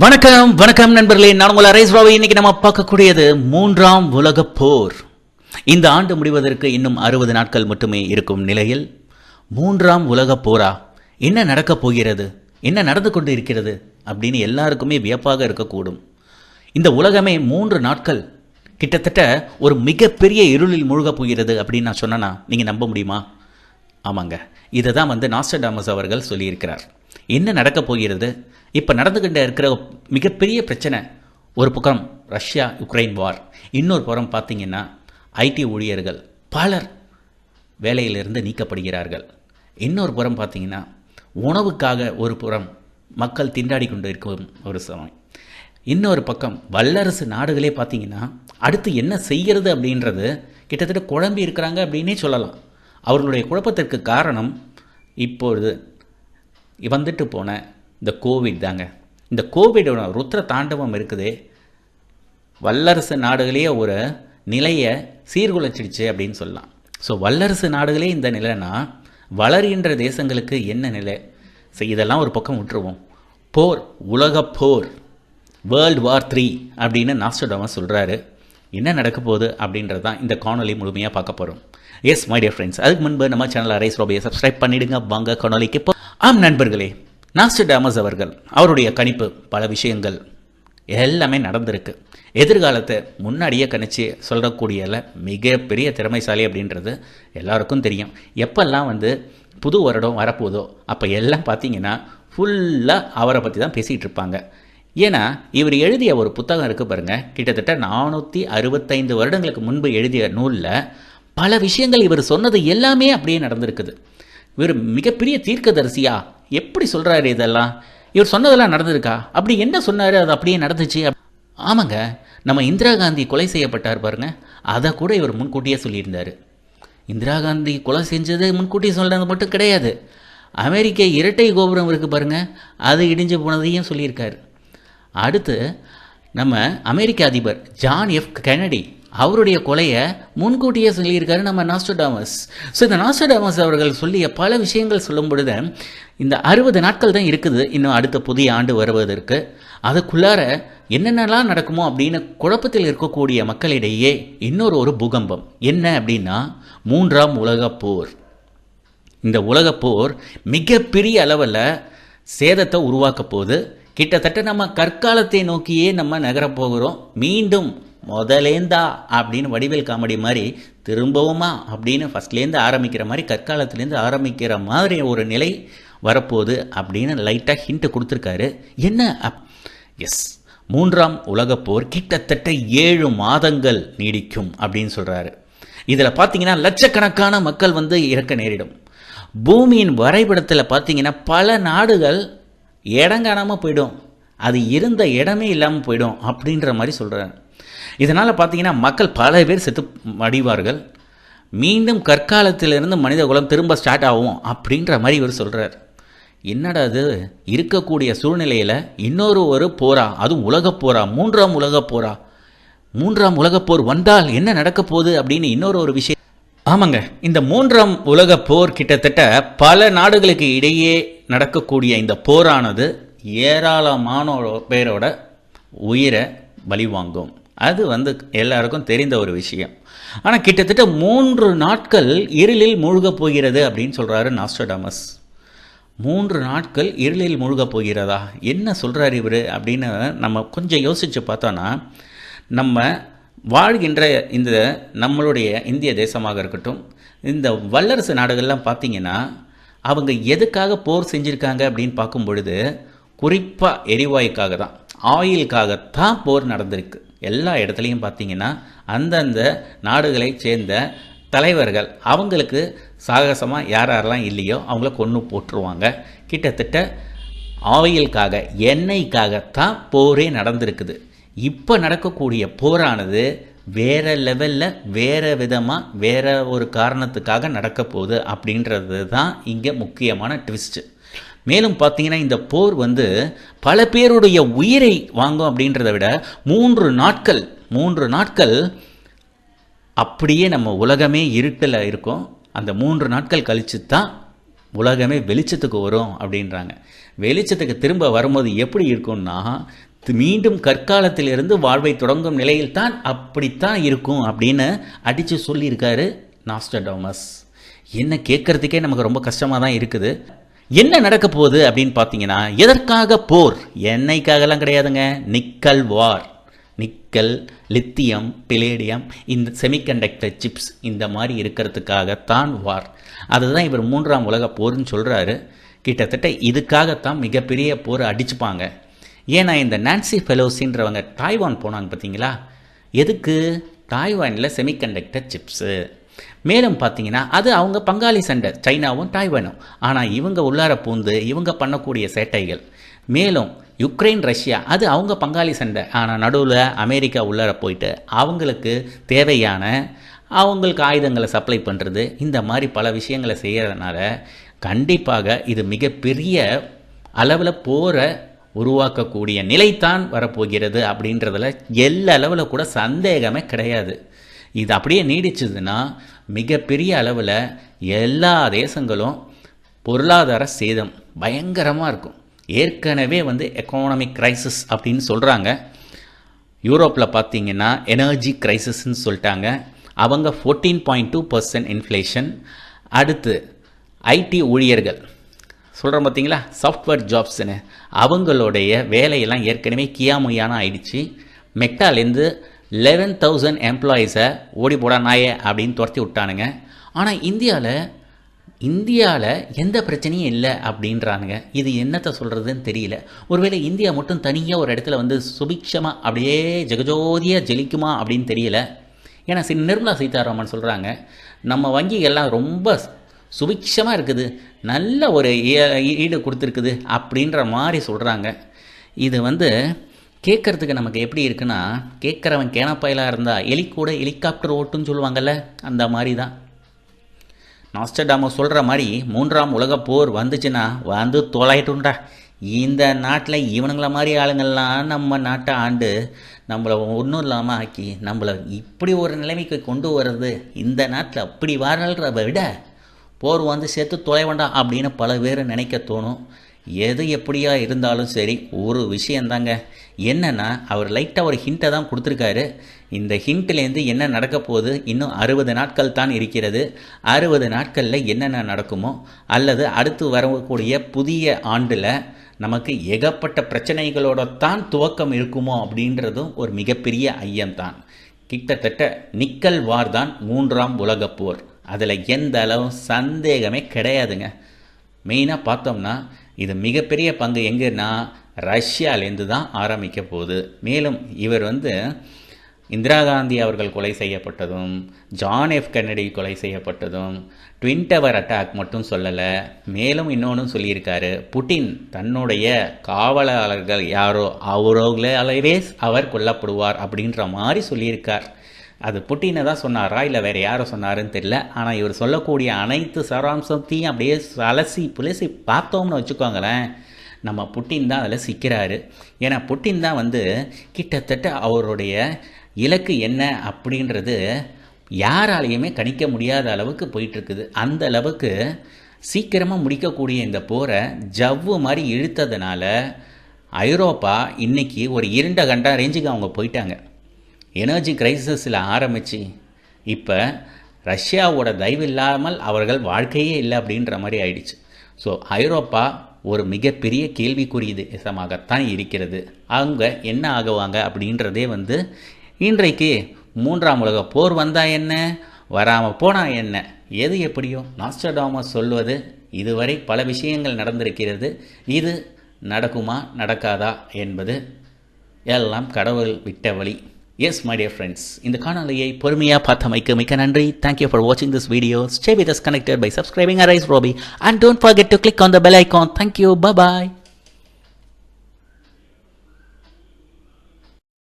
வணக்கம் வணக்கம் நண்பர்களே, நான் உங்கள் அரேஸ் ராவை. இன்னைக்கு நம்ம பார்க்கக்கூடியது மூன்றாம் உலக போர். இந்த ஆண்டு முடிவதற்கு இன்னும் 60 நாட்கள் மட்டுமே இருக்கும் நிலையில் மூன்றாம் உலக போரா, என்ன நடக்கப் போகிறது, என்ன நடந்து கொண்டு இருக்கிறது அப்படின்னு எல்லாருக்குமே வியப்பாக இருக்கக்கூடும். இந்த உலகமே 3 நாட்கள் கிட்டத்தட்ட ஒரு மிகப்பெரிய இருளில் மூழ்கப் போகிறது அப்படின்னு நான் சொன்னேன்னா நீங்கள் நம்ப முடியுமா? ஆமாங்க, இதை தான் நாஸ்ட்ரடாமஸ் அவர்கள் சொல்லியிருக்கிறார். என்ன நடக்கப் போகிறது, இப்போ நடந்துக்கிட்ட இருக்கிற மிகப்பெரிய பிரச்சனை, ஒரு பக்கம் ரஷ்யா யுக்ரைன் வார், இன்னொரு புறம் பார்த்தீங்கன்னா ஐடி ஊழியர்கள் பலர் வேலையிலிருந்து நீக்கப்படுகிறார்கள். இன்னொரு புறம் பார்த்தீங்கன்னா உணவுக்காக ஒரு புறம் மக்கள் திண்டாடி கொண்டு இருக்கும் ஒரு சமயம். இன்னொரு பக்கம் வல்லரசு நாடுகளே பார்த்தீங்கன்னா அடுத்து என்ன செய்கிறது அப்படின்றது கிட்டத்தட்ட குழம்பி இருக்கிறாங்க அப்படின்னே சொல்லலாம். அவர்களுடைய குழப்பத்திற்கு காரணம் இப்பொழுது வந்துட்டு போன இந்த கோவிட் தாங்க. இந்த கோவிடோட ருத்ர தாண்டவம் இருக்குதே, வல்லரசு நாடுகளே ஒரு நிலையை சீர்குலைச்சிடுச்சு அப்படின்னு சொல்லலாம். ஸோ வல்லரசு நாடுகளே இந்த நிலைனா வளர்கின்ற தேசங்களுக்கு என்ன நிலை? ஸோ இதெல்லாம் ஒரு பக்கம் விட்டுருவோம். போர், உலக போர், வேர்ல்டு வார் 3 அப்படின்னு நாஸ்ட்ரடாமஸ் சொல்கிறாரு. என்ன நடக்க போகுது அப்படின்றது தான் இந்த காணொலி முழுமையாக பார்க்க போகிறோம். எஸ் மை டியர் ஃப்ரெண்ட்ஸ், அதுக்கு முன்பு நம்ம சேனல் அரேஸ் ரோபையை சப்ஸ்கிரைப் பண்ணிவிடுங்க. வாங்க காணொலிக்கு போ. ஆம் நண்பர்களே, நாஸ்ட்ரடாமஸ் அவர்கள் அவருடைய கணிப்பு பல விஷயங்கள் எல்லாமே நடந்திருக்கு. எதிர்காலத்தை முன்னாடியே கணிச்சு சொல்லக்கூடியல மிகப்பெரிய திறமைசாலி அப்படின்றது எல்லாருக்கும் தெரியும். எப்பெல்லாம் புது வருடம் வரப்போதோ அப்போ எல்லாம் பார்த்தீங்கன்னா ஃபுல்லாக அவரை பற்றி தான் பேசிகிட்டு இருப்பாங்க. ஏன்னா இவர் எழுதிய ஒரு புத்தகம் இருக்குது பாருங்கள், கிட்டத்தட்ட 465 வருடங்களுக்கு முன்பு எழுதிய நூலில் பல விஷயங்கள் இவர் சொன்னது எல்லாமே அப்படியே நடந்திருக்குது. இவர் மிகப்பெரிய தீர்க்கதரிசியா எப்படி சொல்கிறாரு இதெல்லாம்? இவர் சொன்னதெல்லாம் நடந்திருக்கா? அப்படி என்ன சொன்னார், அது அப்படியே நடந்துச்சு? ஆமாங்க, நம்ம இந்திரா காந்தி கொலை செய்யப்பட்டார் பாருங்க, அதை கூட இவர் முன்கூட்டியே சொல்லியிருந்தார். இந்திரா காந்தி கொலை செஞ்சது முன்கூட்டியே சொன்னது மட்டும் கிடையாது, அமெரிக்க இரட்டை கோபுரம் இருக்குது பாருங்கள், அது இடிஞ்சு போனதையும் சொல்லியிருக்காரு. அடுத்து நம்ம அமெரிக்க அதிபர் ஜான் எஃப் கென்னடி அவருடைய கொலையை முன்கூட்டியே சொல்லியிருக்காரு நம்ம நாஸ்ட்ரடாமஸ். ஸோ இந்த நாஸ்ட்ரடாமஸ் அவர்கள் சொல்லிய பல விஷயங்கள் சொல்லும் பொழுது இந்த 60 நாட்கள் தான் இருக்குது இன்னும் அடுத்த புதிய ஆண்டு வருவதற்கு. அதுக்குள்ளார என்னென்னலாம் நடக்குமோ அப்படின்னு குழப்பத்தில் இருக்கக்கூடிய மக்களிடையே இன்னொரு ஒரு பூகம்பம் என்ன அப்படின்னா மூன்றாம் உலகப் போர். இந்த உலகப்போர் மிகப்பெரிய அளவில் சேதத்தை உருவாக்க போகுது. கிட்டத்தட்ட நம்ம கற்காலத்தை நோக்கியே நம்ம நகரப்போகிறோம். மீண்டும் முதலேந்தா அப்படின்னு வடிவேல் காமெடி மாதிரி திரும்பவுமா அப்படின்னு ஃபஸ்ட்லேருந்து ஆரம்பிக்கிற மாதிரி, கற்காலத்துலேருந்து ஆரம்பிக்கிற மாதிரி ஒரு நிலை வரப்போகுது அப்படின்னு லைட்டாக ஹிண்ட் கொடுத்துருக்காரு. என்ன? எஸ், மூன்றாம் உலகப்போர் கிட்டத்தட்ட 7 மாதங்கள் நீடிக்கும் அப்படின்னு சொல்கிறாரு. இதில் பார்த்தீங்கன்னா லட்சக்கணக்கான மக்கள் இறக்க நேரிடும். பூமியின் வரைபடத்தில் பார்த்தீங்கன்னா பல நாடுகள் இடங்காணாமல் போயிடும், அது இருந்த இடமே இல்லாமல் போயிடும் அப்படின்ற மாதிரி சொல்கிறார். இதனால் பார்த்தீங்கன்னா மக்கள் பல பேர் செத்து மடிவார்கள். மீண்டும் கற்காலத்திலிருந்து மனித குலம் திரும்ப ஸ்டார்ட் ஆகும் அப்படின்ற மாதிரி இவர் சொல்கிறார். என்னடா அது, இருக்கக்கூடிய சூழ்நிலையில் இன்னொரு ஒரு போரா, அதுவும் உலகப் போரா, மூன்றாம் உலகப் போரா, மூன்றாம் உலகப்போர் வந்தால் என்ன நடக்க போகுது அப்படின்னு இன்னொரு ஒரு விஷயம். ஆமாங்க, இந்த மூன்றாம் உலகப் போர் கிட்டத்தட்ட பல நாடுகளுக்கு இடையே நடக்கக்கூடிய இந்த போரானது ஏராளமான பேரோட உயிரை பலி வாங்கும். அது எல்லாருக்கும் தெரிந்த ஒரு விஷயம். ஆனால் கிட்டத்தட்ட 3 நாட்கள் இருளில் மூழ்கப் போகிறது அப்படின்னு சொல்கிறாரு நாஸ்ட்ரடாமஸ். 3 நாட்கள் இருளில் மூழ்கப் போகிறதா, என்ன சொல்கிறார் இவர் அப்படின்னு நம்ம கொஞ்சம் யோசித்து பார்த்தோன்னா, நம்ம வாழ்கின்ற இந்த நம்மளுடைய இந்திய தேசமாக இருக்கட்டும், இந்த வல்லரசு நாடுகள்லாம் பார்த்திங்கன்னா அவங்க எதுக்காக போர் செஞ்சுருக்காங்க அப்படின்னு பார்க்கும் பொழுது குறிப்பாக எரிவாயுக்காக தான், ஆயிலுக்காகத்தான் போர் நடந்திருக்கு. எல்லா இடத்துலையும் பார்த்திங்கன்னா அந்தந்த நாடுகளை சேர்ந்த தலைவர்கள் அவங்களுக்கு சாகசமாக யாரெல்லாம் இல்லையோ அவங்கள கொன்று போட்டுருவாங்க. கிட்டத்தட்ட ஆயிலுக்காக, எண்ணெய்க்காகத்தான் போரே நடந்திருக்குது. இப்போ நடக்கக்கூடிய போரானது வேறு லெவலில், வேறு விதமாக, வேறு ஒரு காரணத்துக்காக நடக்க போகுது அப்படின்றது தான் இங்கே முக்கியமான ட்விஸ்ட்டு. மேலும் பார்த்தீங்கன்னா இந்த போர் பல பேருடைய உயிரை வாங்கும் அப்படின்றத விட 3 நாட்கள் அப்படியே நம்ம உலகமே இருட்டில் இருக்கும். அந்த 3 நாட்கள் கழித்து தான் உலகமே வெளிச்சத்துக்கு வரும் அப்படின்றாங்க. வெளிச்சத்துக்கு திரும்ப வரும்போது எப்படி இருக்கும்னா மீண்டும் கற்காலத்திலிருந்து வாழ்வை தொடங்கும் நிலையில் தான் அப்படித்தான் இருக்கும் அப்படின்னு அடித்து சொல்லியிருக்காரு நாஸ்ட்ரடாமஸ். என்ன கேட்குறதுக்கே நமக்கு ரொம்ப கஷ்டமாக தான் இருக்குது. என்ன நடக்க போகுது அப்படின்னு பார்த்தீங்கன்னா, எதற்காக போர்? எண்ணெய்க்காகலாம் கிடையாதுங்க. நிக்கல் வார். நிக்கல், லித்தியம், பிளேடியம், இந்த செமிகண்டக்டர் சிப்ஸ் இந்த மாதிரி இருக்கிறதுக்காகத்தான் வார். அதுதான் இவர் 3ஆம் உலக போர்னு சொல்கிறாரு. கிட்டத்தட்ட இதுக்காகத்தான் மிகப்பெரிய போர் அடிச்சுப்பாங்க. ஏன்னா இந்த நான்சி பெலோசின்றவங்க டாய்வான் போனாங்க பார்த்தீங்களா? எதுக்கு? டாய்வானில் செமிகண்டக்டர் சிப்ஸு. மேலும் பார்த்தீங்கன்னா அது அவங்க பங்காளி சண்டை, சைனாவும் டாய்வானும். ஆனால் இவங்க உள்ளார பூந்து இவங்க பண்ணக்கூடிய சேட்டைகள். மேலும் யுக்ரைன், ரஷ்யா அது அவங்க பங்காளி சண்டை. ஆனால் நடுவில் அமெரிக்கா உள்ளார போயிட்டு அவங்களுக்கு தேவையான அவங்களுக்கு ஆயுதங்களை சப்ளை பண்ணுறது, இந்த மாதிரி பல விஷயங்களை செய்கிறதுனால கண்டிப்பாக இது மிகப்பெரிய அளவில் போரை உருவாக்கக்கூடிய நிலைத்தான் வரப்போகிறது அப்படின்றதில் எல்லா அளவில் கூட சந்தேகமே கிடையாது. இது அப்படியே நீடிச்சதுன்னா மிகப்பெரிய அளவில் எல்லா தேசங்களும் பொருளாதார சேதம் பயங்கரமாக இருக்கும். ஏற்கனவே எக்கனாமிக் கிரைசிஸ் அப்படின்னு சொல்கிறாங்க. யூரோப்பில் பார்த்தீங்கன்னா எனர்ஜி கிரைசிஸ்ன்னு சொல்லிட்டாங்க. அவங்க 14.2% இன்ஃப்ளேஷன். அடுத்து ஐடி ஊழியர்கள் சொல்கிறோம் பார்த்தீங்களா, சாஃப்ட்வேர் ஜாப்ஸ்ன்னு, அவங்களுடைய வேலையெல்லாம் ஏற்கனவே கியாமுயான ஆயிடுச்சு. மெக்டாலேருந்து 11,000 எம்ப்ளாயீஸை ஓடி போடா நாயே அப்படின்னு துரத்தி விட்டானுங்க. ஆனால் இந்தியாவில் எந்த பிரச்சனையும் இல்லை அப்படின்றானுங்க. இது என்னத்தை சொல்கிறதுன்னு தெரியல. ஒருவேளை இந்தியா மட்டும் தனியாக ஒரு இடத்துல சுபிக்ஷமாக அப்படியே ஜெகஜோதியாக ஜெலிக்குமா அப்படின்னு தெரியல. ஏன்னா நிர்மலா சீதாராமன் சொல்கிறாங்க, நம்ம வங்கிகள்லாம் ரொம்ப சுபிக்ஷமாக இருக்குது, நல்ல ஒரு ஈடு கொடுத்துருக்குது அப்படின்ற மாதிரி சொல்கிறாங்க. இது கேட்குறதுக்கு நமக்கு எப்படி இருக்குன்னா, கேட்குறவன் கேனப்பாயிலாக இருந்தால் எலி கூட ஹெலிகாப்டர் ஓட்டுன்னு சொல்லுவாங்கள்ல, அந்த மாதிரி தான். நாஸ்ட்ரடாமஸ் சொல்கிற மாதிரி 3ஆம் உலக போர் வந்துச்சுன்னா தொலைட்டுண்டா. இந்த நாட்டில் இவனுங்கள மாதிரி ஆளுங்கள்லாம் நம்ம நாட்டை ஆண்டு நம்மளை ஒன்றும் இல்லாமல் ஆக்கி நம்மளை இப்படி ஒரு நிலைமைக்கு கொண்டு வர்றது, இந்த நாட்டில் அப்படி வாழ்றத விட போர் சேர்த்து தொலை வேண்டாம் அப்படின்னு பல பேர் நினைக்க தோணும். எது எப்படியா இருந்தாலும் சரி, ஒரு விஷயந்தாங்க என்னென்னா, அவர் லைட்டாக ஒரு ஹிண்ட்டை தான் கொடுத்துருக்காரு. இந்த ஹிண்ட்லேருந்து என்ன நடக்க போகுது, இன்னும் 60 நாட்கள் தான் இருக்கிறது. 60 நாட்களில் என்னென்ன நடக்குமோ, அல்லது அடுத்து வரக்கூடிய புதிய ஆண்டில் நமக்கு ஏகப்பட்ட பிரச்சனைகளோட தான் துவக்கம் இருக்குமோ அப்படின்றதும் ஒரு மிகப்பெரிய ஐயம்தான். கிட்டத்தட்ட நிக்கல் வார் தான் 3ஆம் உலகப் போர். அதில் எந்த அளவும் சந்தேகமே கிடையாதுங்க. மெயினாக பார்த்தோம்னா இது மிகப்பெரிய பங்கு எங்கன்னா ரஷ்யாலேருந்து தான் ஆரம்பிக்க போகுது. மேலும் இவர் இந்திரா காந்தி அவர்கள் கொலை செய்யப்பட்டதும், ஜான் எஃப் கென்னடி கொலை செய்யப்பட்டதும், ட்வின் டவர் அட்டாக் மட்டும் சொல்லலை, மேலும் இன்னொன்று சொல்லியிருக்காரு. புட்டின் தன்னுடைய காவலாளர்கள் யாரோ அவர்களாலவே அவர் கொல்லப்படுவார் அப்படின்ற மாதிரி சொல்லியிருக்கார். அது புட்டினை தான் சொன்னாரா இல்லை வேறு யாரை சொன்னாருன்னு தெரியல. ஆனால் இவர் சொல்லக்கூடிய அனைத்து சாராம்சத்தையும் அப்படியே அலசி புலசி பார்த்தோம்னு வச்சுக்கோங்களேன், நம்ம புட்டின் தான் அதில் சிக்கிறாரு. ஏன்னா புட்டின் தான் கிட்டத்தட்ட அவருடைய இலக்கு என்ன அப்படின்றது யாராலையுமே கணிக்க முடியாத அளவுக்கு போயிட்டுருக்குது. அந்த அளவுக்கு சீக்கிரமாக முடிக்கக்கூடிய இந்த போரை ஜவ்வு மாதிரி இழுத்ததுனால ஐரோப்பா இன்றைக்கி ஒரு 2 கண்டம் ரேஞ்சுக்கு அவங்க போயிட்டாங்க. எனர்ஜி கிரைசிஸில் ஆரம்பித்து இப்போ ரஷ்யாவோட தயவு இல்லாமல் அவர்கள் வாழ்க்கையே இல்லை அப்படின்ற மாதிரி ஆயிடுச்சு. ஸோ ஐரோப்பா ஒரு மிகப்பெரிய கேள்விக்குரிய தேசமாகத்தான் இருக்கிறது. அவங்க என்ன ஆகுவாங்க அப்படின்றதே இன்றைக்கு 3ஆம் உலக போர் வந்தால் என்ன, வராமல் போனால் என்ன, எது எப்படியோ நாஸ்ட்ரடாமஸ் சொல்வது இதுவரை பல விஷயங்கள் நடந்திருக்கிறது. இது நடக்குமா நடக்காதா என்பது எல்லாம் கடவுள் விட்ட வழி. எஸ் மை டியர் ஃப்ரெண்ட்ஸ், இந்த காணொலியை பொறுமையாக பார்த்தமைக்கு மிக்க நன்றி. தேங்க்யூ ஃபார் வாட்சிங் this video. Stay with us connected by subscribing Arise Robbie and don't forget to click on the bell icon. Thank you. Bye bye.